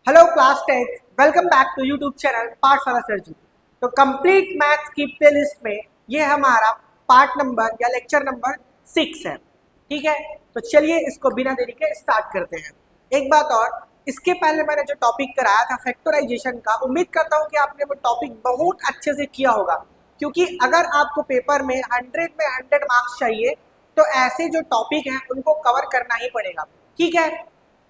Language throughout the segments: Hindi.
Hello class 10, welcome back to YouTube channel Pathshala Sarji. तो कंप्लीट मैथ्स की प्लेलिस्ट में ये हमारा पार्ट नंबर या लेक्चर नंबर 6 है। ठीक है, तो चलिए इसको बिना देरी के स्टार्ट करते हैं। एक बात और, इसके पहले मैंने जो टॉपिक कराया था फैक्टराइजेशन का, उम्मीद करता हूँ कि आपने वो टॉपिक बहुत अच्छे से किया होगा, क्योंकि अगर आपको पेपर में 100 में 100 मार्क्स चाहिए तो ऐसे जो टॉपिक हैं उनको कवर करना ही पड़ेगा। ठीक है,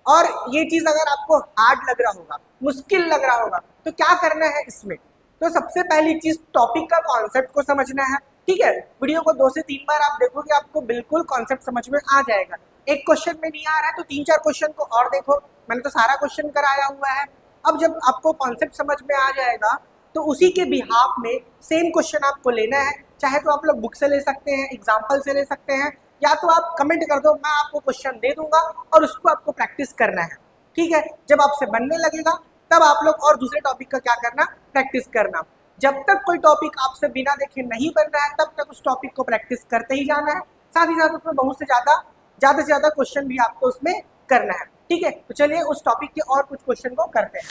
और ये चीज अगर आपको हार्ड लग रहा होगा, मुश्किल लग रहा होगा, तो क्या करना है इसमें? तो सबसे पहली चीज टॉपिक का कॉन्सेप्ट को समझना है। ठीक है, वीडियो को 2 से 3 बार आप देखोगे, आपको बिल्कुल कॉन्सेप्ट समझ में आ जाएगा। एक क्वेश्चन में नहीं आ रहा है तो 3-4 क्वेश्चन को और देखो, मैंने तो सारा क्वेश्चन कराया हुआ है। अब जब आपको कॉन्सेप्ट समझ में आ जाएगा तो उसी के बिहाफ में सेम क्वेश्चन आपको लेना है। चाहे तो आप लोग बुक से ले सकते हैं, एग्जाम्पल से ले सकते हैं, या तो आप कमेंट कर दो, मैं आपको क्वेश्चन दे दूंगा और उसको आपको प्रैक्टिस करना है। ठीक है, जब आपसे बनने लगेगा तब आप लोग और दूसरे टॉपिक का क्या करना, प्रैक्टिस करना। जब तक कोई टॉपिक आपसे बिना देखे नहीं बन रहा है तब तक उस टॉपिक को प्रैक्टिस करते ही जाना है। साथ ही साथ उसमें बहुत से ज्यादा क्वेश्चन भी आपको उसमें करना है। ठीक है, तो चलिए उस टॉपिक के और कुछ क्वेश्चन को करते हैं।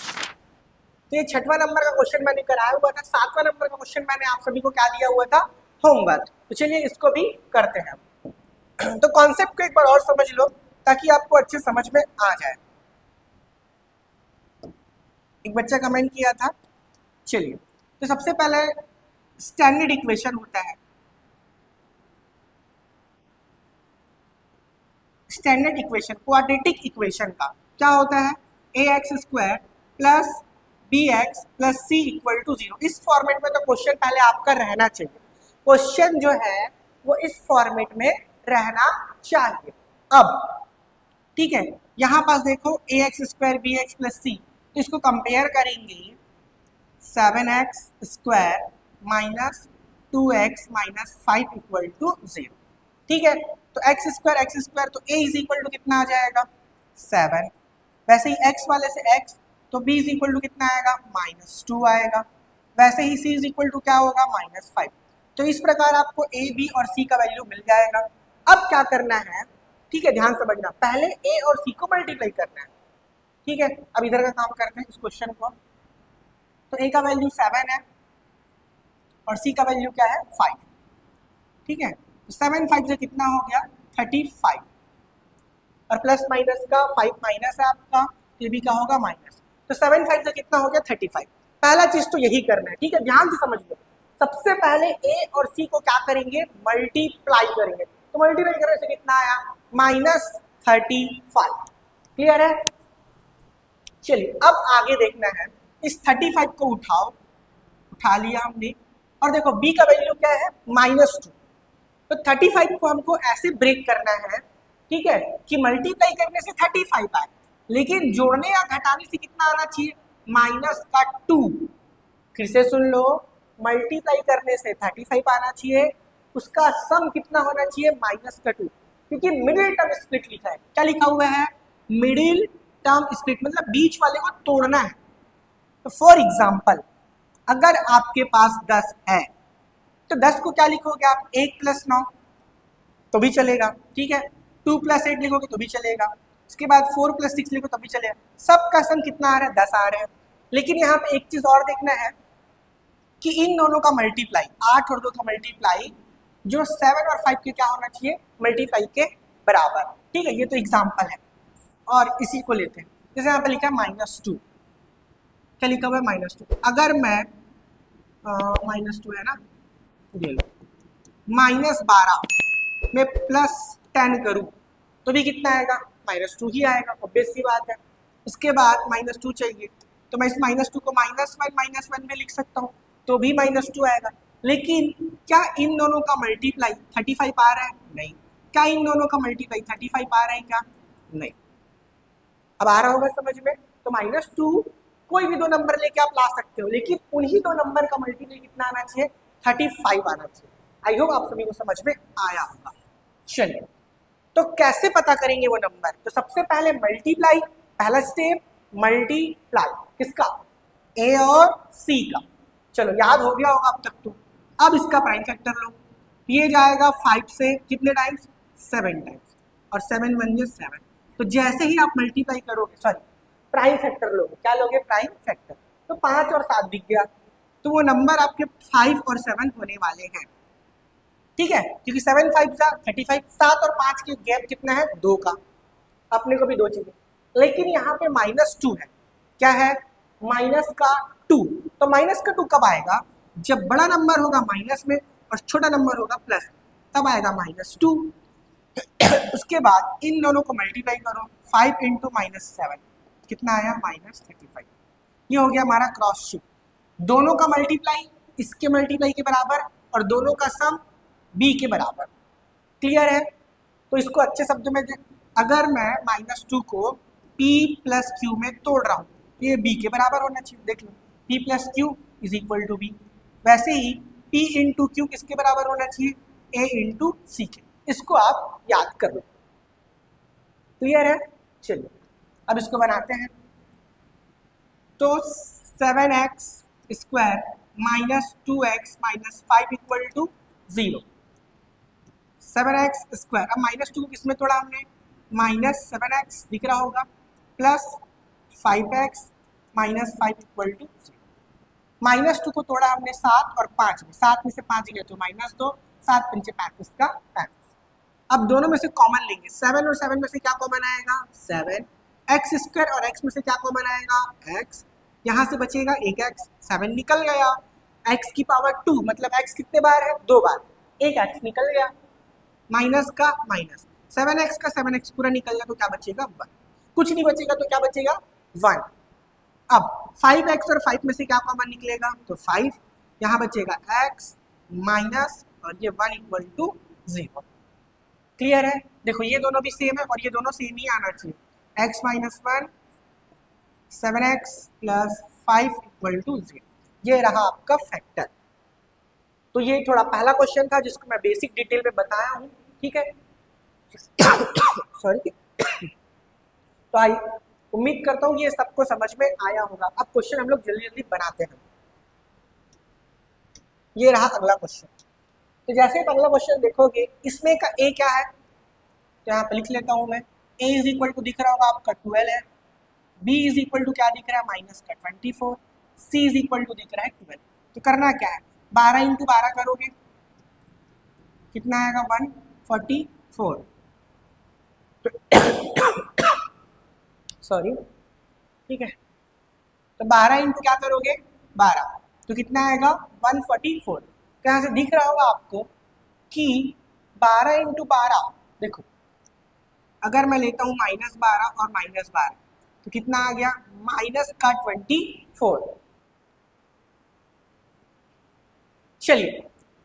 तो ये 6वां नंबर का क्वेश्चन मैंने कराया हुआ था। 7वां नंबर का क्वेश्चन मैंने आप सभी को क्या दिया हुआ था, होमवर्क। तो चलिए इसको भी करते हैं। तो कॉन्सेप्ट को एक बार और समझ लो ताकि आपको अच्छे समझ में आ जाए। एक बच्चा कमेंट किया था, चलिए तो सबसे पहले स्टैंडर्ड इक्वेशन होता है। स्टैंडर्ड इक्वेशन क्वाड्रेटिक इक्वेशन का क्या होता है, ax² plus bx plus c equal to 0। इस फॉर्मेट में तो क्वेश्चन पहले आपका रहना चाहिए। क्वेश्चन जो है वो इस फॉर्मेट में रहना चाहिए। अब ठीक है, यहां पास देखो ax² bx प्लस c, तो इसको कंपेयर करेंगे 7x² minus 2x minus 5 equal to 0। ठीक है, तो x² तो a इज इक्वल टू कितना आ जाएगा, 7। वैसे ही x वाले से x, तो b इज इक्वल टू कितना आएगा, -2 आएगा। वैसे ही c इज इक्वल टू क्या होगा, -5। तो इस प्रकार आपको a b और c का वैल्यू मिल जाएगा। अब क्या करना है, ठीक है ध्यान समझना, पहले a और c को मल्टीप्लाई करना है। ठीक है, अब इधर का काम करते हैं इस क्वेश्चन को। तो a का वैल्यू 7 है और c का वैल्यू क्या है, 5। ठीक है, 7 5 से कितना हो गया, 35। और प्लस माइनस का 5 माइनस है आपका, ये भी का होगा माइनस। तो 7 5 से कितना हो गया, 35। पहला चीज तो यही करना है। ठीक है, ध्यान से समझ लो। सबसे पहले a और c को क्या करेंगे, मल्टीप्लाई करेंगे। तो मल्टीप्लाई करने से कितना आया, -35। क्लियर है? चलिए अब आगे देखना है, इस 35 को उठा लिया हमने, और देखो b का वैल्यू क्या है, -2। तो 35 को हमको ऐसे ब्रेक करना है, ठीक है, कि मल्टीप्लाई करने से 35 आए, लेकिन जोड़ने या घटाने से कितना आना चाहिए, -2। फिर से सुन लो, मल्टीप्लाई करने से 35 आना चाहिए, उसका सम कितना होना चाहिए, -2। क्योंकि मिडिल टर्म स्प्लिट लिखा है। क्या लिखा हुआ है, मिडिल टर्म स्प्लिट, मतलब बीच वाले को तोड़ना है। तो फॉर एग्जाम्पल, अगर आपके पास 10 है तो 10 को क्या लिखोगे आप, 1 + 9 तो भी चलेगा। ठीक है, 2 + 8 लिखोगे तो भी चलेगा। उसके बाद 4 + 6 लिखो तो भी चलेगा। सबका सम कितना आ रहा है, 10 आ रहे हैं। लेकिन यहाँ पे एक चीज और देखना है कि इन दोनों का मल्टीप्लाई, 8 और 2 का मल्टीप्लाई जो 7 और 5 के क्या होना चाहिए, मल्टीप्लाई के बराबर। ठीक है, ये तो एग्जाम्पल है और इसी को लेते हैं। जैसे यहाँ पे लिखा है -2, क्या लिखा हुआ है, -2। अगर मैं -2 है ना, ये लो, -12 में +10 करूं तो भी कितना आएगा, -2 ही आएगा, ऑब्वियस सी बात है। उसके बाद -2 चाहिए तो मैं इस -2 को -1 में लिख सकता हूँ, तो भी -2 आएगा। लेकिन क्या इन दोनों का मल्टीप्लाई 35 आ रहा है, नहीं। क्या इन दोनों का मल्टीप्लाई 35 आ रहा है, क्या, नहीं। अब आ रहा होगा समझ में। तो -2 कोई भी 2 नंबर लेके आप ला सकते हो, लेकिन उन्हीं 2 नंबर का मल्टीप्लाई कितना आना चाहिए, 35 आना चाहिए। आई होप आप सभी को समझ में आया होगा। चलिए, तो कैसे पता करेंगे वो नंबर, तो सबसे पहले मल्टीप्लाई, पहला स्टेप मल्टीप्लाई किसका, ए और सी का। चलो याद हो गया होगा अब तक तो। अब इसका प्राइम फैक्टर लो, ये जाएगा 5 से कितने टाइम्स, 7 टाइम्स, और 7 1 7। तो जैसे ही आप मल्टीप्लाई करोगे, सॉरी प्राइम फैक्टर लोगे, क्या लोगे? Prime factor. तो 5 और 7 दिख गया, तो वो नंबर आपके 5 और 7 होने वाले हैं, ठीक है, क्योंकि 7 5 जा 35, 7 और 5 के गैप कितना है? 2 का, अपने को भी 2 चाहिए, लेकिन यहाँ पे -2 है, क्या है? माइनस का 2। तो माइनस का 2 कब आएगा? जब बड़ा नंबर होगा माइनस में और छोटा नंबर होगा प्लस, तब आएगा -2। उसके बाद इन दोनों को मल्टीप्लाई करो, 5 इंटू -7 कितना आया? -35। ये हो गया हमारा क्रॉस शिफ्ट, दोनों का मल्टीप्लाई इसके मल्टीप्लाई के बराबर और दोनों का सम b के बराबर। क्लियर है? तो इसको अच्छे शब्दों में अगर मैं -2 को p प्लस क्यू में तोड़ रहा हूँ तो ये b के बराबर होना चाहिए। देख लो, p plus q is equal to b। वैसे ही p इंटू क्यू किसके बराबर होना चाहिए? a इंटू सी के। इसको आप याद कर लो। क्लियर है? चलिए अब इसको बनाते हैं। तो 7x square minus 2x minus 5 equal to 0। 7x square, अब -2 को किसमें तोड़ा हमने? -7x दिख रहा होगा plus 5x minus 5 equal to 0। -2 को तोड़ा हमने 7 और 5 में, 7 में से 5 गया तो -2, 7 पंचे 35 का 35। अब दोनों में से कॉमन लेंगे, 7 और 7 में से क्या कॉमन आएगा? 7। एक्स स्क्वायर और x में से क्या कॉमन आएगा? x। यहाँ से बचेगा एक x, 7 निकल गया, x की पावर 2 मतलब x कितने बार है? 2 बार, एक x निकल गया, माइनस का माइनस, 7x का 7x पूरा निकल गया तो क्या बचेगा? 1। कुछ नहीं बचेगा तो क्या बचेगा? 1। अब 5x और 5 में से क्या कॉमन निकलेगा? तो 5, यहाँ बचेगा x माइनस और ये 1 इक्वल टू 0। क्लियर है? देखो ये दोनों भी सेम है और ये दोनों सेम ही आना चाहिए, x minus 1 7x plus 5 equal to 0। ये रहा आपका फैक्टर। तो ये थोड़ा पहला क्वेश्चन था जिसको मैं बेसिक डिटेल में बताया हूँ, ठीक है। सॉरी। तो आई उम्मीद करता हूँ ये सबको समझ में आया होगा। अब क्वेश्चन हम लोग जल्दी जल्दी बनाते हैं। ये रहा अगला क्वेश्चन। तो जैसे आप अगला क्वेश्चन देखोगे, इसमें का a क्या है? तो यहाँ पे लिख लेता हूँ मैं, a इज इक्वल टू दिख रहा होगा आपका 12 है, b इज इक्वल टू क्या दिख रहा है? माइनस का 24, c इज इक्वल टू दिख रहा है 12। तो करना क्या है? 12 इंटू 12 करोगे कितना आएगा? 144। सॉरी, ठीक है। तो 12 इंटू क्या करोगे? 12, तो कितना आएगा? 144। तो यहाँ से दिख रहा होगा आपको कि 12 इंटू 12, देखो अगर मैं लेता हूँ -12 और -12 तो कितना आ गया? माइनस का 24। चलिए,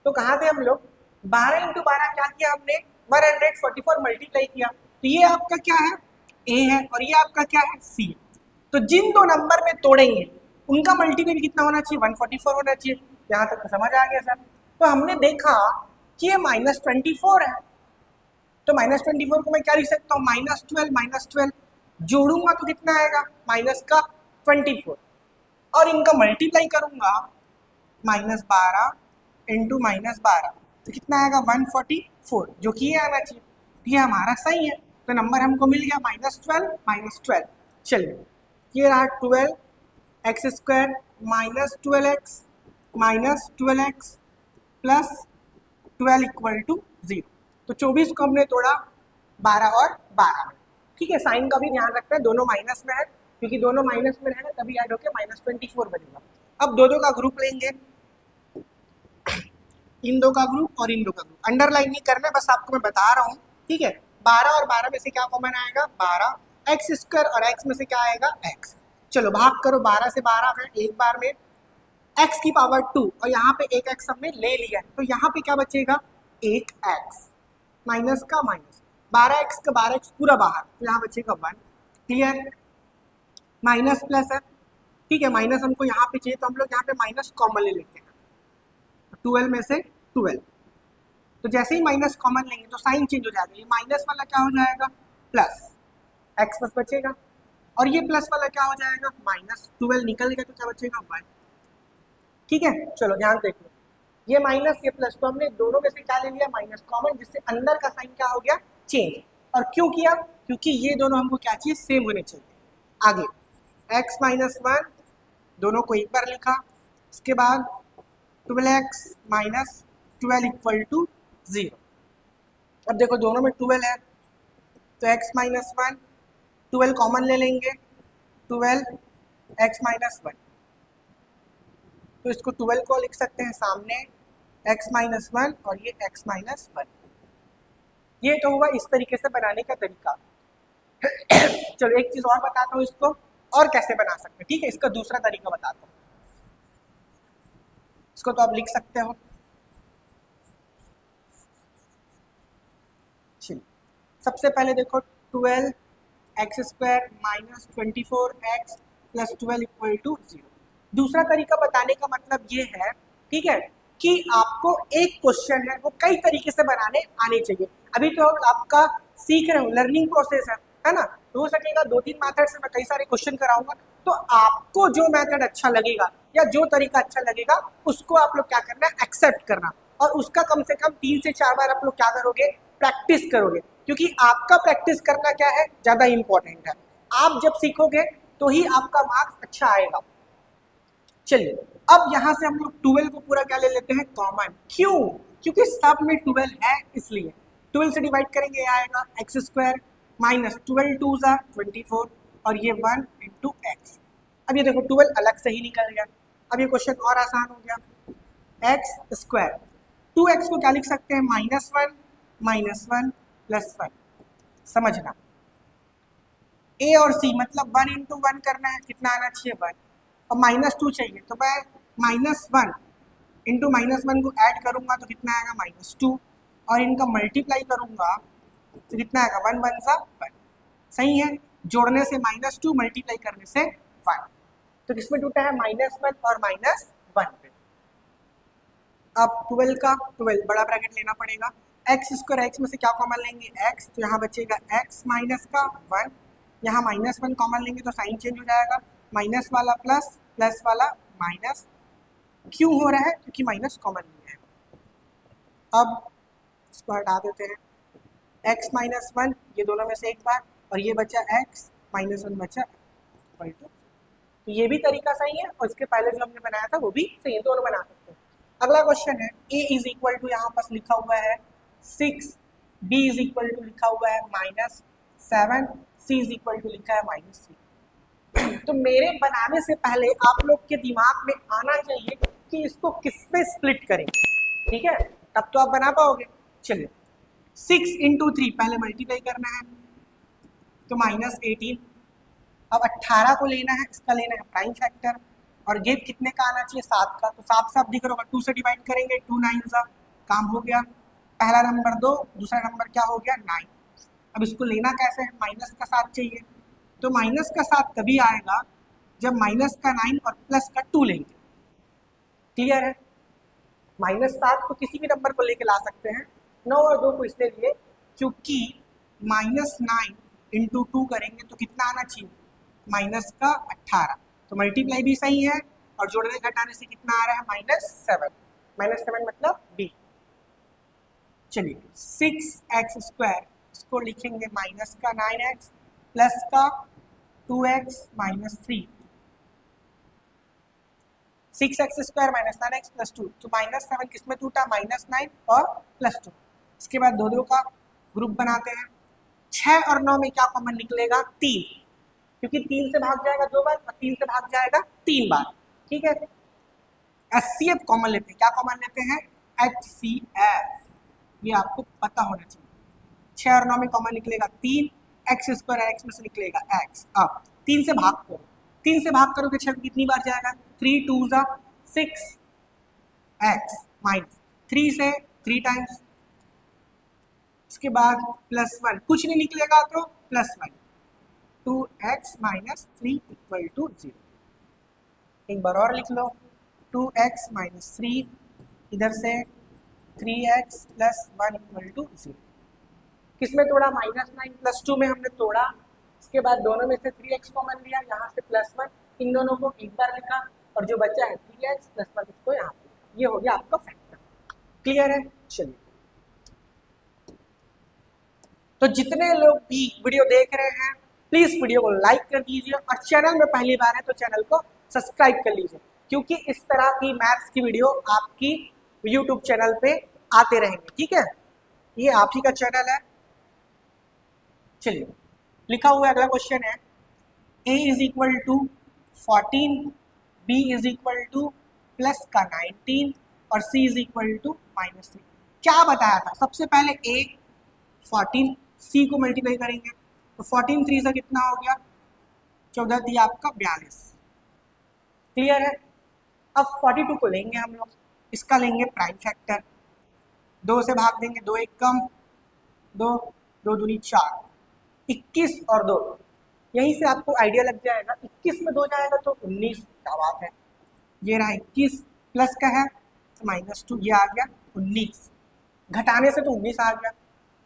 तो कहाँ थे हम लोग? 12 इंटू 12 क्या किया हमने? 144 मल्टीप्लाई किया। तो ये आपका क्या है? a है और ये आपका क्या है? c है। तो जिन दो नंबर में तोड़ेंगे उनका मल्टीपल कितना होना चाहिए? 144 होना चाहिए। यहाँ तक तो समझ आ गया सर। तो हमने देखा कि ये -24 है, तो -24 को मैं क्या लिख सकता हूँ? -12 जोड़ूंगा तो कितना आएगा? माइनस का 24 और इनका मल्टीप्लाई करूंगा -12 इंटू -12 तो कितना आएगा? 144, जो कि ये आना चाहिए। ये हमारा सही है, तो नंबर हमको मिल गया -12। चलिए, ये रहा 12 x square minus 12x plus 12 equal to 0। तो 24 को हमने तोड़ा 12 और 12 में, ठीक है। साइन का भी ध्यान रखना है, दोनों माइनस में है, क्योंकि दोनों माइनस में रहेगा तभी ऐड होकर -24 बनेगा। अब दो का ग्रुप लेंगे, इन दो का ग्रुप और इन दो का ग्रुप। अंडरलाइन नहीं करना, बस आपको मैं बता रहा हूँ, ठीक है। 12 और 12 में से क्या कॉमन आएगा? 12। एक्स स्क्वायर और एक्स में से क्या आएगा? एक्स। चलो भाग करो, 12 से 12 है एक बार में, x की पावर 2 और यहाँ पे एक x हमने ले लिया है, तो यहाँ पे क्या बचेगा? एक x माइनस का माइनस, 12x का 12x पूरा बाहर, तो यहाँ बचेगा 1। क्लियर? माइनस प्लस है, ठीक है। माइनस हमको यहाँ पे चाहिए तो हम लोग यहाँ पे माइनस कॉमन ले लेते हैं, 12 में से 12। तो जैसे ही माइनस कॉमन लेंगे तो साइन चेंज हो जाएगा, ये माइनस वाला क्या हो जाएगा? प्लस, एक्स बस बचेगा, और ये प्लस वाला क्या हो जाएगा? -12 निकल गया तो क्या बचेगा? 1। ठीक है, चलो ध्यान देखो, ये माइनस ये प्लस, तो हमने दोनों में से क्या ले लिया? माइनस कॉमन, जिससे अंदर का साइन क्या हो गया? चेंज। और क्यों किया? क्योंकि ये दोनों हमको क्या चाहिए? सेम होने चाहिए। आगे x माइनस वन, दोनों को एक बार लिखा, उसके बाद 12x माइनस 12 इक्वल टू 0। अब देखो दोनों में 12 है तो x माइनस वन, 12 कॉमन ले लेंगे, 12x माइनस वन, तो इसको 12 को लिख सकते हैं सामने x माइनस वन और ये x माइनस वन। ये तो हुआ इस तरीके से बनाने का तरीका। चलो एक चीज और बताता हूँ इसको और कैसे बना सकते हैं, ठीक है। इसका दूसरा तरीका बताता हूँ, इसको तो आप लिख सकते हो। चलिए सबसे पहले देखो 12x square minus 24x plus 12 equal to 0। दूसरा तरीका बताने का मतलब ये है, ठीक है, कि आपको एक क्वेश्चन है वो कई तरीके से बनाने आने चाहिए। अभी तो आपका सीख रहे हो, लर्निंग प्रोसेस है ना, तो हो सकेगा 2-3 मेथड से मैं कई सारे क्वेश्चन कराऊंगा, तो आपको जो मेथड अच्छा लगेगा या जो तरीका अच्छा लगेगा उसको आप लोग क्या करना है, एक्सेप्ट करना, और उसका कम से कम 3 से 4 बार आप लोग क्या करोगे, प्रैक्टिस करोगे, क्योंकि आपका प्रैक्टिस करना क्या है, ज़्यादा इंपॉर्टेंट है। आप जब सीखोगे तो ही आपका मार्क्स अच्छा आएगा। चलिए अब यहाँ से हम लोग 12 को पूरा क्या ले लेते हैं, कॉमन। क्यों? क्योंकि सब में 12 है, इसलिए 12 से डिवाइड करेंगे आएगा एक्स स्क्वायर माइनस 12 टू ज़ा 24 और ये 1 इंटू एक्स। अब ये देखो 12 अलग से ही निकल गया। अब ये क्वेश्चन और आसान हो गया, एक्स स्क्वायर 2x को क्या लिख सकते हैं, माइनस वन प्लस वन। समझना a और c मतलब 1 इंटू 1 करना है, कितना आना चाहिए 1, और -2 चाहिए तो मैं -1 इंटू -1 को ऐड करूंगा तो कितना आएगा -2, और इनका मल्टीप्लाई करूंगा तो कितना आएगा 1 1 सा 1। सही है, जोड़ने से -2 मल्टीप्लाई करने से 1, तो किसमें टूटा है, -1 और -1 पे। अब 12 का 12 बड़ा ब्रैकेट लेना पड़ेगा, एक्स स्क्वायर एक्स में से क्या कॉमन लेंगे x, तो यहाँ बचेगा x माइनस का 1, यहाँ -1 कॉमन लेंगे तो साइन चेंज हो जाएगा, माइनस वाला प्लस, प्लस वाला माइनस। क्यों हो रहा है, क्योंकि माइनस कॉमन लिया है। अब इसको हटा देते हैं, x माइनस 1 ये दोनों में से एक बार, और ये बचा x माइनस 1 बचा इक्वल टू। तो ये भी तरीका सही है और इसके पहले जो हमने बनाया था वो भी सही है, दोनों बना सकते हैं। अगला क्वेश्चन है, a इज इक्वल टू यहाँ पास लिखा हुआ है 6, b इज इक्वल टू लिखा हुआ है -7, c इज इक्वल टू लिखा है -3। तो मेरे बनाने से पहले आप लोग के दिमाग में आना चाहिए कि इसको किस पे स्प्लिट करें, ठीक है, तब तो आप बना पाओगे। चलिए 6 इंटू 3 पहले मल्टीप्लाई करना है तो -18। अब 18 को लेना है, इसका लेना है प्राइम फैक्टर, और गेप कितने का आना चाहिए, 7 का, तो साफ साफ दिख रहा होगा 2 से डिवाइड करेंगे, 2 9 सा, काम हो गया। पहला नंबर 2, दूसरा नंबर क्या हो गया 9। अब इसको लेना कैसे है, माइनस का 7 चाहिए, तो माइनस का 7 तभी आएगा जब माइनस का 9 और प्लस का 2 लेंगे। क्लियर है, -7 को किसी भी नंबर को लेके ला सकते हैं, 9 और 2 को इसलिए लिए क्योंकि -9 इंटू 2 करेंगे तो कितना आना चाहिए, -18, तो मल्टीप्लाई भी सही है और जोड़ने घटाने से कितना आ रहा है -7 मतलब b। चलिए 6x स्क्वायर, इसको लिखेंगे माइनस का 9x प्लस का 2x minus 3, 6x square minus 9x plus 2, तो -7 किसमें टूटा, -9 और +2। इसके बाद दो का ग्रुप बनाते हैं, 6 और 9 में क्या कॉमन निकलेगा, 3, क्योंकि 3 से भाग जाएगा 2 बार और 3 से भाग जाएगा 3 बार, ठीक है। HCF कॉमन लेते हैं, क्या कॉमन लेते हैं, HCF, ये आपको पता होना चाहिए। 6 और 9 में कॉमन निकलेगा 3, x स्क्वायर x में से निकलेगा x। अब 3 से भाग करो, 3 से भाग करोगे 6 कितनी बार जाएगा, 3 2 ज़ा 6 x माइनस 3 से 3 टाइम्स, इसके बाद +1, कुछ नहीं निकलेगा तो +1, 2x माइनस 3 इक्वल टू 0। एक बार और लिख लो, 2x माइनस 3, इधर से 3x प्लस 1 इक्वल टू 0। किसमें तोड़ा, -9 प्लस 2 में हमने तोड़ा, इसके बाद दोनों में से 3x कॉमन लिया, यहाँ से +1, इन दोनों को एक बार लिखा और जो बचा है 3x प्लस 1 इसको यहाँ पे, ये हो गया आपका फैक्टर। क्लियर है, चलिए तो जितने लोग भी वीडियो देख रहे हैं प्लीज वीडियो को लाइक कर दीजिए और चैनल में पहली बार है तो चैनल को सब्सक्राइब कर लीजिए, क्योंकि इस तरह की मैथ्स की वीडियो आपकी यूट्यूब चैनल पे आते रहेंगे। ठीक है, ये आप ही का चैनल है। चलिए, लिखा हुआ अगला क्वेश्चन है a is equal to 14, b is equal to plus का 19 और c इज इक्वल टू -3। क्या बताया था? सबसे पहले a 14 c को मल्टीप्लाई करेंगे तो 14 3 से कितना हो गया 14 दिया आपका 42। क्लियर है? अब 42 को लेंगे हम लोग, इसका लेंगे प्राइम फैक्टर, 2 से भाग देंगे, 2 एक कम 2, 2 दूनी 4, 21 और 2, यहीं से आपको आइडिया लग जाएगा। 21 में 2 जाएगा तो 19 का बात है। ये रहा 21 प्लस का है तो -2, ये आ गया 19, घटाने से तो 19 आ गया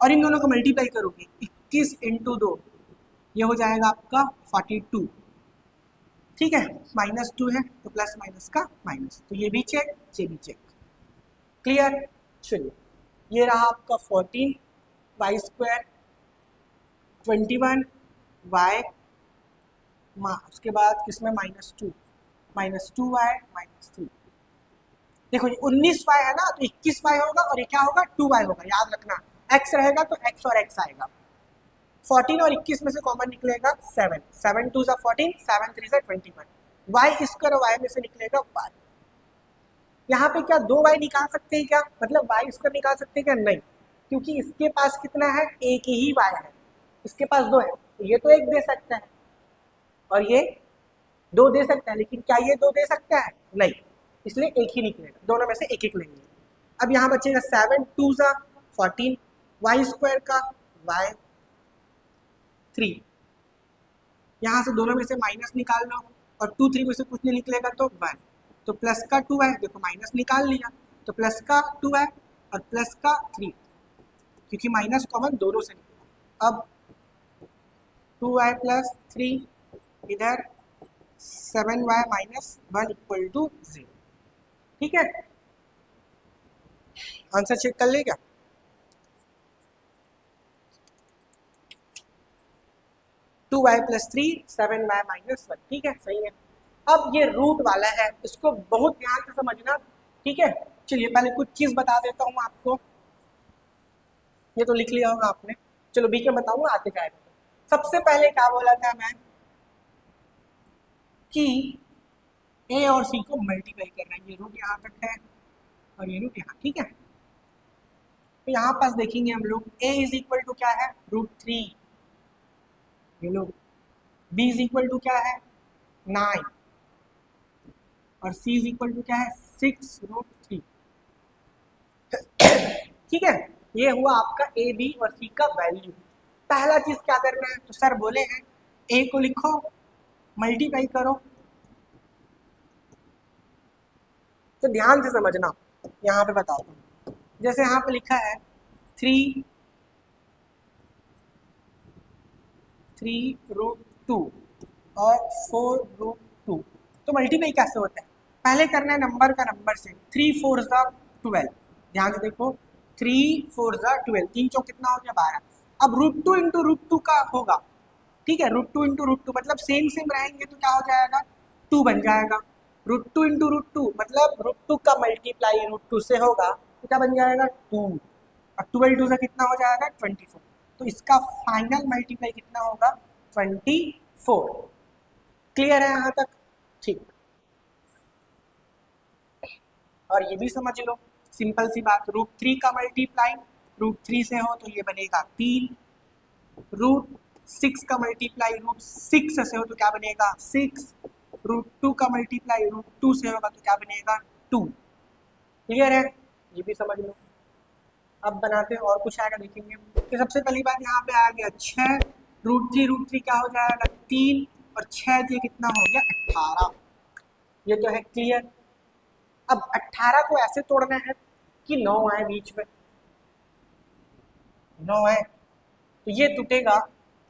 और इन दोनों को मल्टीप्लाई करोगे 21 × 2, ये हो जाएगा आपका 42। ठीक है, -2 है तो प्लस माइनस का माइनस, तो ये भी चेक, ये भी चेक। क्लियर? चलिए, ये रहा आपका 14 y स्क्वायर 21 y, उसके बाद किसमें -2 -2y -3। देखो ये 19y है ना, तो 21y होगा और ये क्या होगा 2y होगा। याद रखना, x रहेगा तो x और x आएगा। 14 और 21 में से कॉमन निकलेगा 7, 7 2 सा 14, 7 3 सा 21, y स्क्वायर y में से निकलेगा y। यहाँ पे क्या 2y निकाल सकते हैं क्या? मतलब y स्क्वायर निकाल सकते हैं क्या? नहीं, क्योंकि इसके पास कितना है, एक ही y है, इसके पास 2 है, तो ये तो एक दे सकता है और ये 2 दे सकता है, लेकिन क्या ये 2 दे सकता है? नहीं, इसलिए एक ही निकलेगा, दोनों में से एक एक लेंगे। अब यहाँ बचेगा 7 2 सा 14, y स्क्वायर का y 3, यहाँ से दोनों में से माइनस निकाल लो और 2 3 में से कुछ नहीं निकलेगा तो 1, तो प्लस का 2 है, देखो माइनस निकाल लिया तो प्लस का 2 है और प्लस का 3, क्योंकि माइनस कॉमन दोनों से निकला। अब 2y प्लस 3 इधर 7y माइनस 1 इक्वल टू 0। ठीक है, आंसर चेक कर ले क्या? Two y plus 3 7y minus 1। ठीक है, सही है। अब ये रूट वाला है, इसको बहुत ध्यान से समझना। ठीक है, चलिए पहले कुछ चीज बता देता हूँ आपको, ये तो लिख लिया होगा आपने, चलो बीच में बताऊंगा आते जाएगा। सबसे पहले क्या बोला था मैं कि a और c को मल्टीप्लाई करना है, ये रूट यहाँ तक है और ये रूट यहाँ। ठीक है, तो यहाँ पास देखेंगे हम लोग a इज इक्वल टू क्या है, √3, ये लोग b इज इक्वल टू क्या है 9 और c इज इक्वल टू क्या है 6√3। ठीक है, ये हुआ आपका a b और c का वैल्यू। पहला चीज क्या करना है, तो सर बोले हैं a को लिखो मल्टीप्लाई करो, तो ध्यान से समझना, यहाँ पे बताता हूँ। जैसे यहाँ पे लिखा है 3√2 और 4√2, तो मल्टीप्लाई कैसे होता है? पहले करना है नंबर का नंबर से, 3 4 12, ध्यान से देखो 3 4 12, 3 चौक कितना हो गया 12। अब √2 इंटू √2 का होगा। ठीक है, √2 इंटू √2 मतलब सेम सेम रहेंगे तो क्या हो जाएगा 2 बन जाएगा। √2 इंटू √2 मतलब √2 का मल्टीप्लाई √2 से होगा तो क्या बन जाएगा 2, और 12 2 से कितना हो जाएगा 24, तो इसका फाइनल मल्टीप्लाई कितना होगा 24। क्लियर है यहाँ तक? ठीक, और ये भी समझ लो, सिंपल सी बात, √3 का मल्टीप्लाई √3 से हो तो ये बनेगा 3, √6 का मल्टीप्लाई √6 से हो तो क्या बनेगा 6, √2 का मल्टीप्लाई √2 से होगा तो क्या बनेगा 2। क्लियर है? ये भी समझ लो। अब बनाते हैं और कुछ आएगा देखेंगे। तो सबसे पहली बात यहाँ पे आ गया 6, √3 क्या हो जाएगा 3 और 6 दिए कितना हो गया 18। ये तो है क्लियर। अब 18 को ऐसे तोड़ना है कि 9 आए बीच में, 9 है तो ये टूटेगा,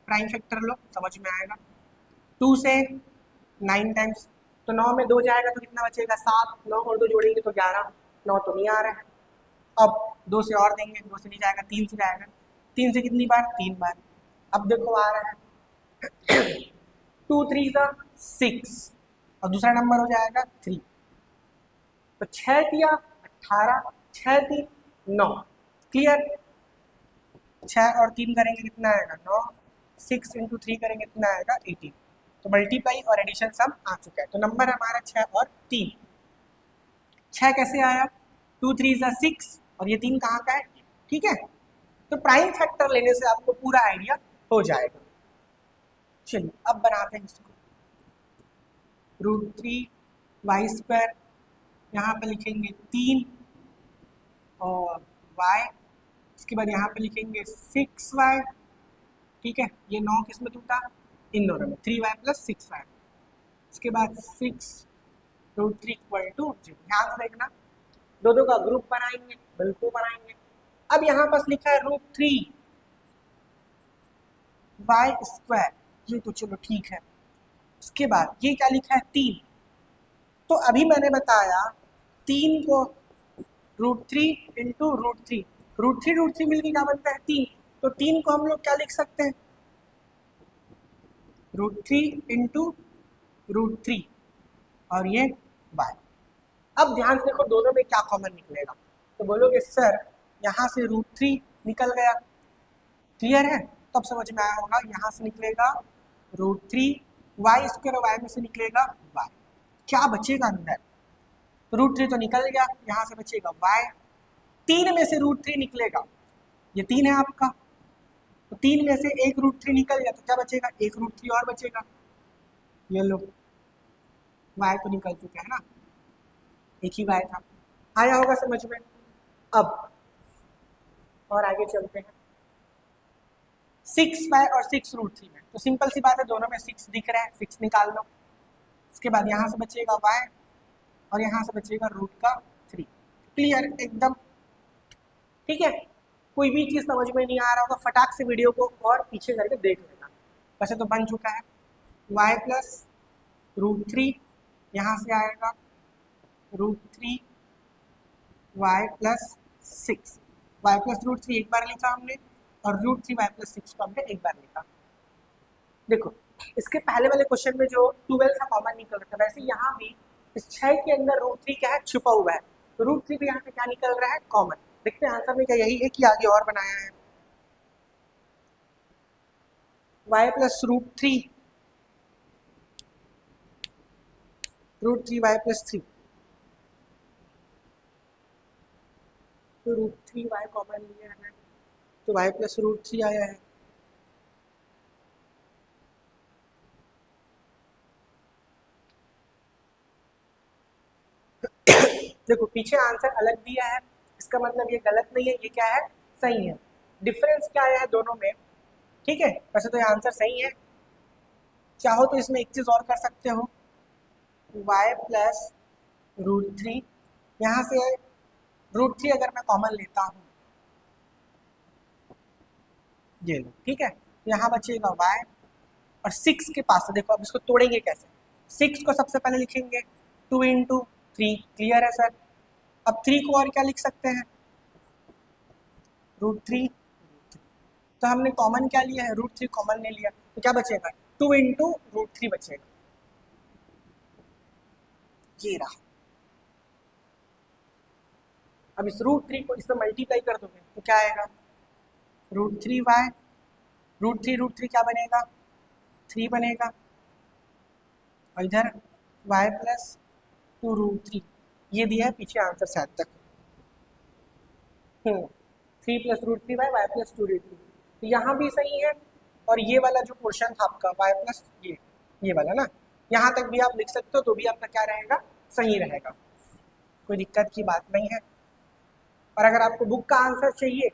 प्राइम फैक्टर लो समझ में आएगा। 2 से 9 टाइम्स, तो 9 में 2 जाएगा तो कितना बचेगा 7, 9 और 2 जोड़ेंगे तो 11, 9 तो नहीं आ रहा है। अब 2 से और देंगे, 2 से नहीं जाएगा 3 से जाएगा, 3 से कितनी बार 3 बार। अब देखो आ रहा है 2 3 जा 6 और दूसरा नंबर हो जाएगा 3। तो 6 दिया 18, 6 3 9। क्लियर? 6 और 3 करेंगे कितना आएगा 9, 6 इंटू 3 करेंगे कितना आएगा 18। तो मल्टीप्लाई और एडिशन सम आ चुका है। तो नंबर हमारा 6 और 3। 6 कैसे आया? 2 3 जा 6 और ये 3 कहाँ का है? ठीक है, तो प्राइम फैक्टर लेने से आपको पूरा आइडिया हो जाएगा। चलिए अब बनाते हैं इसको। √3 y², यहाँ पे लिखेंगे 3 और y, इसके बाद यहाँ पे लिखेंगे 6y। ठीक है, ये 9 किस में टूटा? इन दोनों में, 3y + 6y। इसके बाद 6√3 = 0। ध्यान से देखना, दो का ग्रुप बनाएंगे, बिल्कुल बनाएंगे। अब यहाँ पास लिखा है √3 y², ये तो चलो ठीक है। उसके बाद ये क्या लिखा है 3। तो अभी मैंने बताया 3 को √3 इंटू √3, √3 मिलकर क्या बनता है 3। तो 3 को हम लोग क्या लिख सकते हैं? √3 इंटू √3 और ये y। अब ध्यान से देखो दोनों में क्या कॉमन निकलेगा। तो बोलोगे सर यहाँ से √3 निकल गया, क्लियर है? तब समझ में आया होगा, यहाँ से निकलेगा √3 y² और y में से निकलेगा y। क्या बचेगा अंदर? √3 तो निकल गया, यहाँ से बचेगा y। 3 में से √3 निकलेगा, ये 3 है आपका, तो 3 में से एक √3 निकल गया, तो क्या बचेगा? एक √3 और बचेगा। ये लो, y तो निकल चुका है ना, एक ही y था। आया होगा समझ में? अब और आगे चलते हैं 6y और 6√3 में। तो सिंपल सी बात है, दोनों में 6 दिख रहा है, 6 निकाल लो। इसके बाद यहाँ से बचेगा y और यहाँ से बचेगा √3। क्लियर एकदम? ठीक है, कोई भी चीज़ समझ में नहीं आ रहा होगा फटाक से वीडियो को और पीछे करके देख लेना। वैसे तो बन चुका है, y + √3, यहाँ से आएगा √3 y + 6। y + √3 एक बार लिखा हमने और √3 y + 6 को हमने एक बार लिखा। देखो इसके पहले वाले क्वेश्चन में जो 12 का कॉमन निकल रहा था, वैसे यहाँ भी इस 6 के अंदर √3 क्या है? छुपा हुआ है। तो √3 भी यहाँ से क्या निकल रहा है? कॉमन। देखते हैं आंसर में क्या यही है कि आगे और बनाया है। y + √3, √3 y + 3, तो √3 y कॉमन लिया है तो y + √3 आया है। देखो पीछे आंसर अलग दिया है, इसका मतलब ये गलत नहीं है, ये क्या है? सही है। डिफरेंस क्या आया है दोनों में? ठीक है, वैसे तो ये आंसर सही है। चाहो तो इसमें एक चीज़ और कर सकते हो, y + √3, यहाँ से √3 अगर मैं कॉमन लेता हूँ, ये लो, ठीक है, यहाँ बचेगा y और 6 के पास। देखो अब इसको तोड़ेंगे कैसे? 6 को सबसे पहले लिखेंगे 2 × 3। क्लियर है सर? अब 3 को और क्या लिख सकते हैं? √3। तो हमने कॉमन क्या लिया है? √3 कॉमन ले लिया, तो क्या बचेगा? 2 × √3 बचेगा, ये रहा। अब इस √3 को इससे मल्टीप्लाई कर दोगे तो क्या आएगा? √3y, √3 क्या बनेगा? 3 बनेगा, और इधर y + 2√3, ये दिया है पीछे आंसर शायद तक। 3 + √3y, y + 2√3, तो यहाँ भी सही है। और ये वाला जो पोर्शन था आपका y + ये वाला ना, यहाँ तक भी आप लिख सकते हो, तो भी आपका क्या रहेगा? सही रहेगा, कोई दिक्कत की बात नहीं है। और अगर आपको बुक का आंसर चाहिए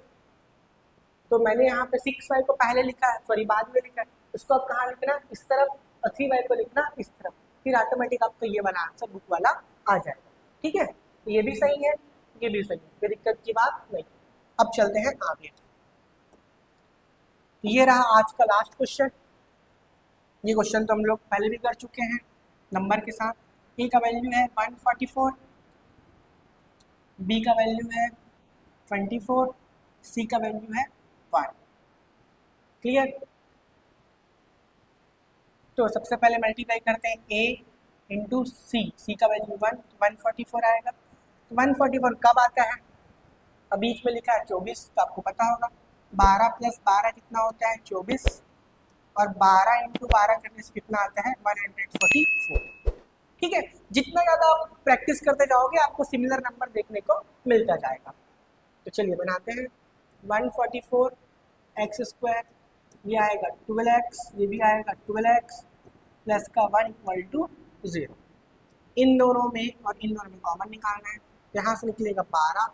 तो मैंने यहाँ पे 6y को पहले लिखा है, सॉरी बाद में लिखा है, उसको आप कहाँ लिखना? इस तरफ, और 3y को लिखना इस तरफ, फिर ऑटोमेटिक आपको ये वाला आंसर बुक वाला आ जाएगा। ठीक है, तो ये भी सही है, ये भी सही है, कोई दिक्कत की बात नहीं। अब चलते हैं आगे। ये रहा आज का लास्ट क्वेश्चन। ये क्वेश्चन तो हम लोग पहले भी कर चुके हैं नंबर के साथ। ए का वैल्यू है 144, बी का वैल्यू है 24, सी का वैल्यू है 1। क्लियर? तो सबसे पहले मल्टीप्लाई करते हैं a इंटू सी का वैल्यू 144 आएगा। 144 कब आता है? अब बीच में लिखा है 24, तो आपको पता होगा 12 प्लस 12 कितना होता है 24, और 12 इंटू 12 करने से कितना आता है 144। ठीक है, जितना ज़्यादा आप प्रैक्टिस करते जाओगे आपको सिमिलर नंबर देखने को मिलता जाएगा। तो चलिए बनाते हैं 144 एक्स स्क्वायर, ये आएगा 12x, ये भी आएगा 12x प्लस का 1 इक्वल टू 0। इन दोनों में और इन दोनों में कॉमन निकालना है, यहाँ से निकलेगा 12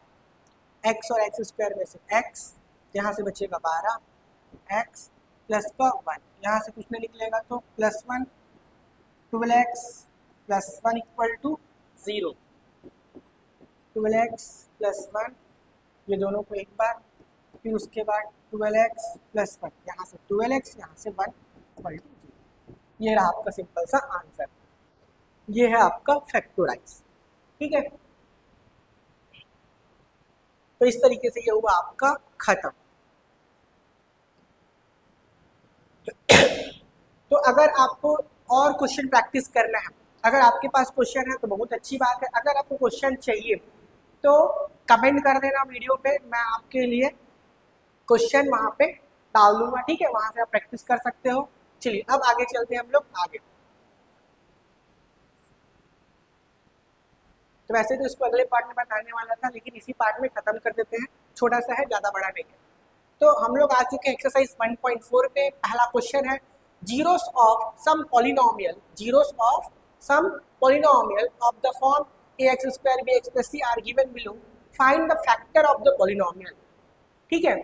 x और एक्स स्क्वायर में से x, यहाँ से बचेगा 12x प्लस का 1, यहाँ से कुछ नहीं निकलेगा तो plus 1, 12x plus 1 equal to 0, 12x plus 1, ये दोनों को एक बार, फिर उसके बाद 12x प्लस 1, यहाँ से 12x, यहाँ से 1 इक्वल टू 0। ये रहा आपका सिंपल सा आंसर, ये है आपका फैक्टोराइज। ठीक है, तो इस तरीके से ये हुआ आपका खत्म। तो अगर आपको और क्वेश्चन प्रैक्टिस करना है, अगर आपके पास क्वेश्चन है तो बहुत अच्छी बात है। अगर आपको क्वेश्चन चाहिए तो कमेंट कर देना वीडियो पे, मैं आपके लिए क्वेश्चन वहाँ पे डाल दूंगा। ठीक है, वहाँ से आप प्रैक्टिस कर सकते हो। चलिए अब आगे चलते हैं हम लोग आगे। तो वैसे तो इसको अगले पार्ट में बताने वाला था, लेकिन इसी पार्ट में खत्म कर देते हैं, छोटा सा है, ज़्यादा बड़ा नहीं है। तो हम लोग आ चुके हैं एक्सरसाइज 1.4 पे। पहला क्वेश्चन है zeros of some polynomial, zeros of some polynomial of the form ax square bx plus c are given below, find the factor of the polynomial. ठीक है,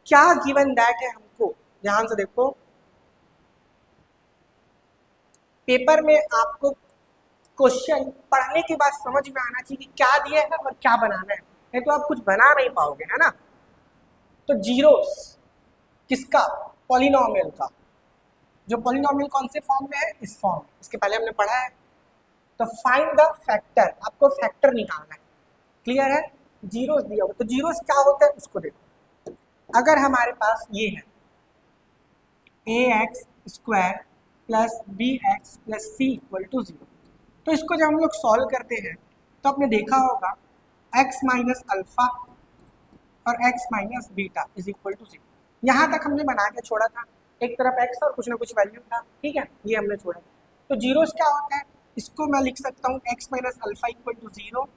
क्या गिवन दैट है हमको, ध्यान से देखो। पेपर में आपको क्वेश्चन पढ़ने के बाद समझ में आना चाहिए कि क्या दिया है और क्या बनाना है, नहीं तो आप कुछ बना नहीं पाओगे, है ना। तो जीरोस किसका, पॉलिनोमियल का। जो पॉलिनोमियल कौन से फॉर्म में है, इस फॉर्म में, इसके पहले हमने पढ़ा है। तो फाइंड द फैक्टर, आपको फैक्टर निकालना है। क्लियर है, जीरोस दिया होगा तो जीरोस क्या होता है उसको देखो। अगर हमारे पास ये है ax square plus bx plus c equal to 0, तो इसको जब हम लोग सॉल्व करते हैं तो आपने देखा होगा x माइनस अल्फा और x minus beta is equal to 0। यहाँ तक हमने बना के छोड़ा था, एक तरफ x और कुछ ना कुछ वैल्यू था। ठीक है, ये हमने छोड़ा। तो जीरोस क्या होता है, इसको मैं लिख सकता हूँ x minus alpha equal to 0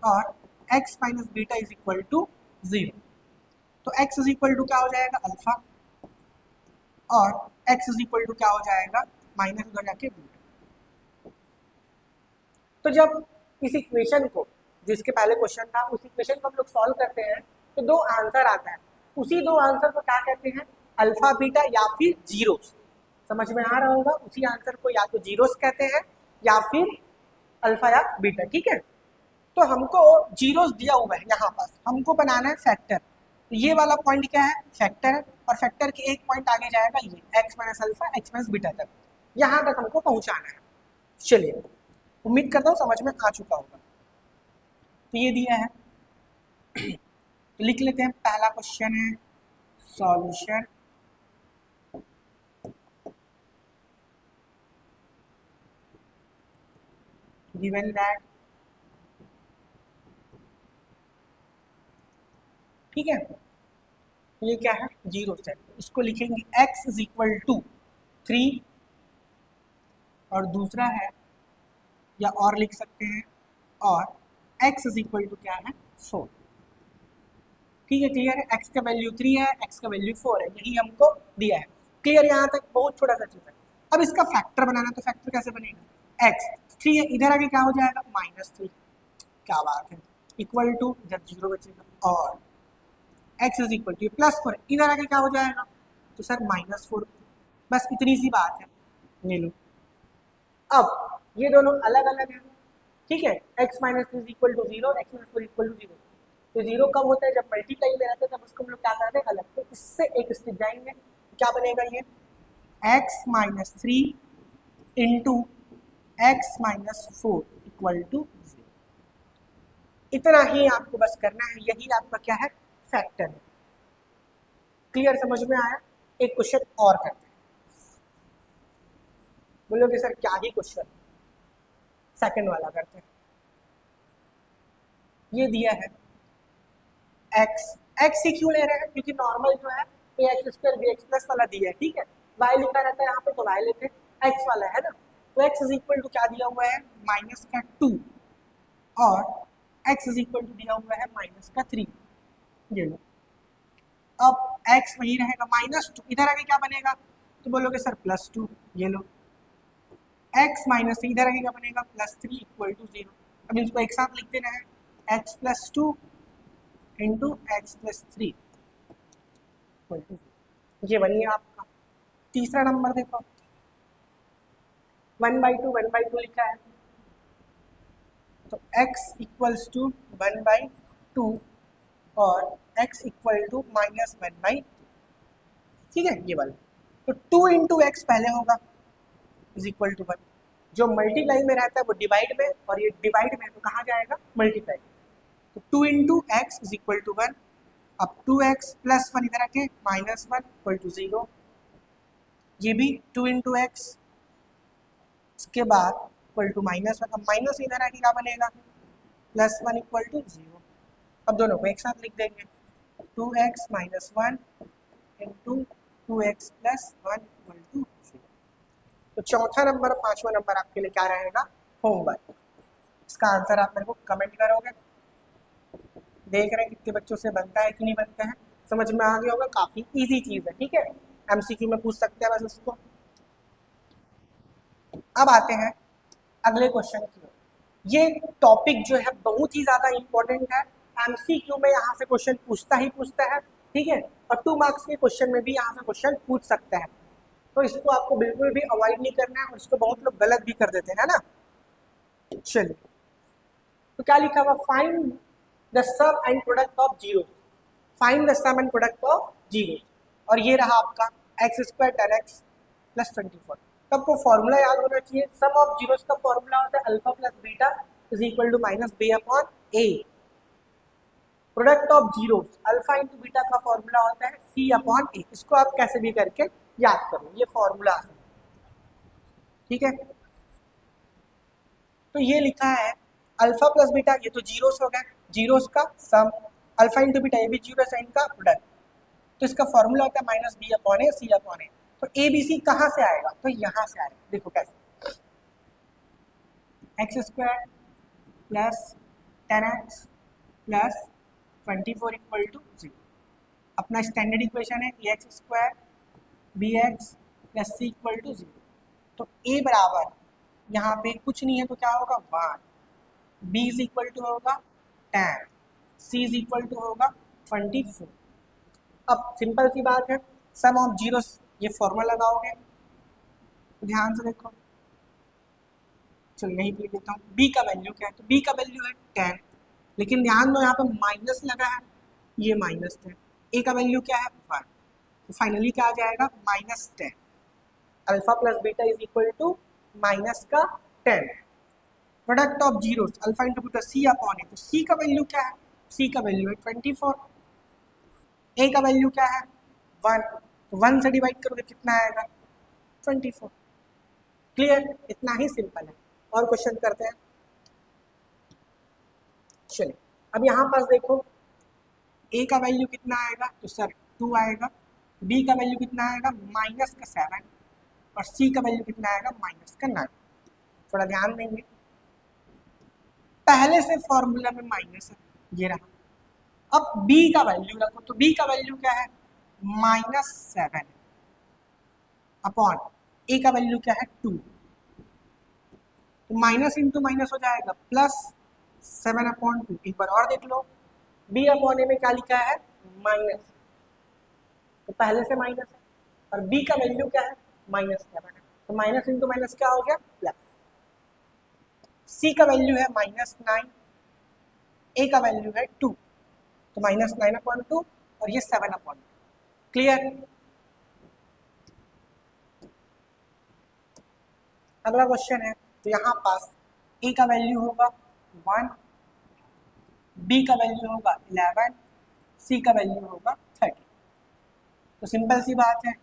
और x minus beta is equal to 0। तो x इज इक्वल टू क्या हो जाएगा, अल्फा, और x इज इक्वल टू क्या हो जाएगा, माइनस उधर जाके बीटा। तो जब इस इक्वेशन को, जो इसके पहले क्वेश्चन था, उस इक्वेशन को हम लोग सॉल्व करते हैं तो दो आंसर आता है। उसी दो आंसर को क्या कहते हैं, अल्फा बीटा या फिर जीरोस। समझ में आ रहा होगा, उसी आंसर को या तो जीरोस कहते हैं या फिर अल्फा या बीटा। ठीक है, तो हमको जीरोस दिया हुआ है यहाँ पास, हमको बनाना है फैक्टर। तो ये वाला पॉइंट क्या है, फैक्टर है, और फैक्टर के एक पॉइंट आगे जाएगा ये x minus alpha x minus beta तक, यहाँ तक हमको पहुँचाना है। चलिए, उम्मीद करता हूँ समझ में आ चुका होगा। तो ये दिया है, तो लिख लेते हैं। पहला क्वेश्चन है सॉल्यूशन गिवन दैट, ठीक है, ये क्या है, जीरो सेट। इसको लिखेंगे x इज इक्वल टू 3, और दूसरा है, या और लिख सकते हैं, और x इज इक्वल टू क्या है, 4। ठीक है, क्लियर है, x का वैल्यू 3 है, x का वैल्यू 4 है, यही हमको दिया है। क्लियर, यहाँ तक बहुत छोटा सा चीज है। अब इसका फैक्टर बनाना, तो फैक्टर कैसे बनेगा, x 3 है, इधर आगे क्या हो जाएगा, -3, क्या बात है, इक्वल टू, इधर 0 बचेगा, और x इज इक्वल टू +4, इधर आगे क्या हो जाएगा, तो सर -4। बस इतनी सी बात है, ले लो। अब ये दोनों अलग अलग हैं, ठीक है, x minus 3 equal to 0, x minus 4 equal to 0। तो 0 कब होता है, जब मल्टीप्लाई में रहता है, तब उसको हम लोग क्या करते हैं, अलग। तो इससे एक स्टेप जाएंगे, क्या बनेगा ये, x minus 3 into x minus 4 equal to 0। इतना ही आपको बस करना है, यही आपका क्या है, फैक्टर है। क्लियर, समझ में आया। एक क्वेश्चन और करते हैं। बोलोगे सर क्या ही क्वेश्चन, सेकंड वाला करते हैं। ये दिया है x, x ही क्यों ले रहे हैं, क्योंकि नॉर्मल जो है ये x square b x plus वाला दिया है, ठीक है। y लिखा रहता है यहाँ पे तो y लेते हैं, x वाला है ना, तो x इज इक्वल टू क्या दिया हुआ है माइनस का 2 और x इज इक्वल टू दिया हुआ है माइनस का 3। ये लो, अब x वही रहेगा माइनस 2, इधर आगे क्या बनेगा, तो बोलोगे सर प्लस 2। ये लो x माइनस 3 इधर आगे क्या बनेगा प्लस 3 इक्वल टू 0। अब इसको एक साथ लिख देना है x plus 2 into x plus 3 equal to, ये बनिए आपका तीसरा नंबर। देखो 1/2 लिखा है, तो x इक्वल्स टू 1/2 और x इक्वल टू -1/2, ठीक है ये वाला। तो 2 इंटू एक्स पहले होगा इज इक्वल टू 1, जो मल्टीप्लाई में रहता है वो डिवाइड में, और ये डिवाइड में तो कहाँ जाएगा मल्टीप्लाई। तो 2 into x is equal to 1, अब 2x प्लस 1 इधर आके -1 इक्वल टू 0, ये भी 2 इंटू एक्स, इसके बाद इक्वल टू -1, अब माइनस इधर आके क्या बनेगा +1 इक्वल टू 0। अब दोनों को एक साथ लिख देंगे 2x minus 1 into 2x plus 1 equal to 0। तो चौथा नंबर, पांचवा नंबर आपके लिए क्या रहेगा होमवर्क। इसका आंसर आप मेरे को कमेंट करोगे। देख रहे हैं कितने बच्चों से बनता है कि नहीं बनता है, समझ में आ गया होगा, काफी इजी चीज है, ठीक है। एमसीक्यू में पूछ सकते हैं बस इसको। अब आते हैं अगले क्वेश्चन की ओर। ये टॉपिक जो है बहुत ही ज्यादा इंपॉर्टेंट है, एमसीक्यू में यहाँ से क्वेश्चन पूछता ही पूछता है, ठीक है, और 2 मार्क्स के क्वेश्चन में भी यहाँ से क्वेश्चन पूछ सकता है, तो इसको आपको बिल्कुल भी अवॉइड नहीं करना है, और इसको बहुत लोग गलत भी कर देते हैं ना। चलिए, तो क्या लिखा हुआ, find the sum and product of zero, find the sum and product of zero, और ये रहा आपका x² 10x प्लस 24। तब को फॉर्मूला याद होना चाहिए, सम ऑफ जीरोस का फॉर्मूला होता है alpha plus beta is equal to minus B upon A. Product of zeros alpha into beta का फॉर्मूला होता है सी अपॉन ए। इसको आप कैसे भी करके याद करो, ये फॉर्मूला, ठीक है। तो ये लिखा है अल्फा प्लस बीटा, ये तो जीरोस हो गए, जीरोस का सम, अल्फा इंटू बीटा ये भी जीरो है, इनका प्रोडक्ट, तो इसका फॉर्मूला होता है minus B upon A C upon A. तो ए बी सी कहाँ से आएगा, तो यहाँ से आएगा, देखो कैसे, x² plus 10x plus 24 equal to 0। अपना स्टैंडर्ड इक्वेशन है x² bx plus c equal to 0। तो a बराबर यहाँ पे कुछ नहीं है तो क्या होगा 1, b इज इक्वल टू होगा 10, c इज इक्वल टू होगा 24। अब सिंपल सी बात है, सम ऑफ जीरोस, ये फॉर्मूला लगाओगे, तो ध्यान से देखो, चलो यहीं पे लिख देता हूँ, b का वैल्यू क्या है, तो b का वैल्यू है 10, लेकिन ध्यान दो यहाँ पे माइनस लगा है, ये माइनस 10, a का वैल्यू क्या है 1, तो फाइनली क्या आ जाएगा -10। Alpha plus beta is equal to minus का 10। Product of zeros alpha into beta C upon A, तो सी का वैल्यू क्या है, सी का वैल्यू है 24, ए का वैल्यू क्या है 1, तो 1 से डिवाइड करोगे कितना आएगा 24। क्लियर, इतना ही सिंपल है। और क्वेश्चन करते हैं, चलिए अब यहाँ पास देखो, ए का वैल्यू कितना आएगा, तो सर 2 आएगा, बी का वैल्यू कितना आएगा माइनस का 7, और सी का वैल्यू कितना आएगा माइनस का 9। थोड़ा ध्यान देंगे, पहले से फॉर्मूला में माइनस है, ये रहा, अब b का वैल्यू रखो, तो b का वैल्यू क्या है -7 अपॉन a का वैल्यू क्या है 2, तो माइनस इंटू माइनस हो जाएगा +7/2। एक बार और देख लो, b अपॉन a में क्या लिखा है माइनस, तो पहले से माइनस है, और b का वैल्यू क्या है -7 है, तो माइनस इंटू माइनस क्या हो गया प्लस। c का वैल्यू है -9, a का वैल्यू है 2, तो -9/2 और ये 7/2। क्लियर, अगला क्वेश्चन है, तो यहाँ पास a का वैल्यू होगा 1, b का वैल्यू होगा 11, c का वैल्यू होगा 30। तो सिंपल सी बात है,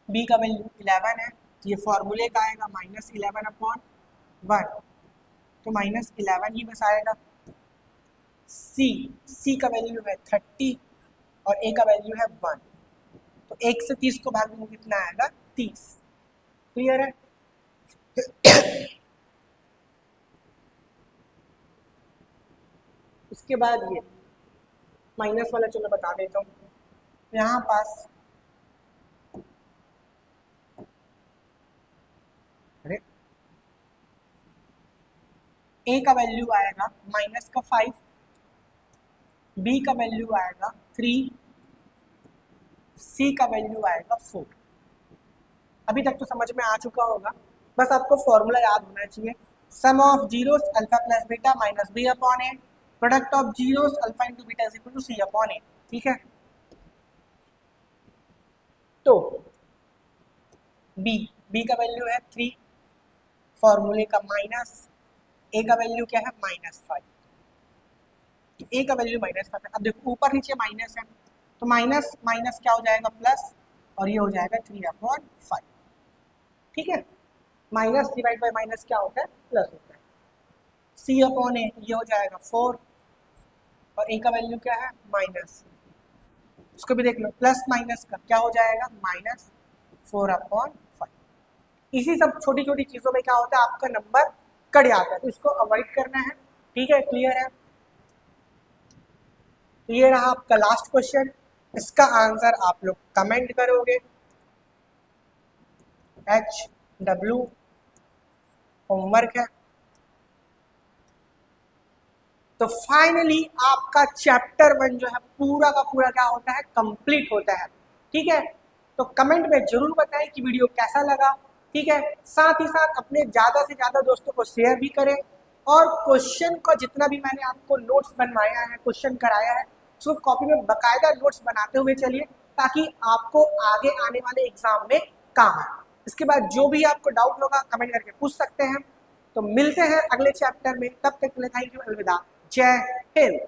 b का वैल्यू 11 है तो ये फॉर्मूले का आएगा -11/1, तो -11 ही बस आएगा। सी का वैल्यू है 30 और ए का वैल्यू है 1, तो 1 से 30 को भाग देंगे कितना आएगा 30। क्लियर है? उसके बाद ये माइनस वाला चलो बता देता हूँ। यहाँ पास ए का वैल्यू आएगा -5, बी का वैल्यू आएगा 3, सी का वैल्यू आएगा 4। अभी तक तो समझ में आ चुका होगा, बस आपको फॉर्मूला याद होना चाहिए। Sum of zeros alpha plus beta minus B upon A, product of zeros alpha into beta is equal to C upon A. ठीक है, तो बी का वैल्यू है 3, फॉर्मूले का माइनस, ए का वैल्यू क्या है -5, ए का वैल्यू -5 है। अब देखो ऊपर नीचे माइनस है, तो माइनस माइनस क्या हो जाएगा प्लस, और ये हो जाएगा 3/5। ठीक है, माइनस डिवाइड बाय माइनस क्या होता है प्लस होता है। सी अपॉन ए ये हो जाएगा 4, और ए का वैल्यू क्या है माइनस, उसको भी देख लो, प्लस माइनस का क्या हो जाएगा -4/5। इसी सब छोटी छोटी चीज़ों में क्या होता है आपका नंबर कट जाता है, तो इसको अवॉइड करना है। ठीक है, क्लियर है? तो ये रहा आपका लास्ट क्वेश्चन, इसका आंसर आप लोग कमेंट करोगे। HW होमवर्क है। तो फाइनली आपका चैप्टर 1 जो है पूरा का पूरा क्या होता है कंप्लीट होता है। ठीक है, तो कमेंट में जरूर बताएं कि वीडियो कैसा लगा। ठीक है, साथ ही साथ अपने ज़्यादा से ज़्यादा दोस्तों को शेयर भी करें, और क्वेश्चन को जितना भी मैंने आपको नोट्स बनवाया है, क्वेश्चन कराया है, उसको कॉपी में बकायदा नोट्स बनाते हुए चलिए, ताकि आपको आगे आने वाले एग्जाम में काम आए। इसके बाद जो भी आपको डाउट होगा कमेंट करके पूछ सकते हैं। तो मिलते हैं अगले चैप्टर में, तब तक के लिए थैंक यू, अलविदा, जय हिंद।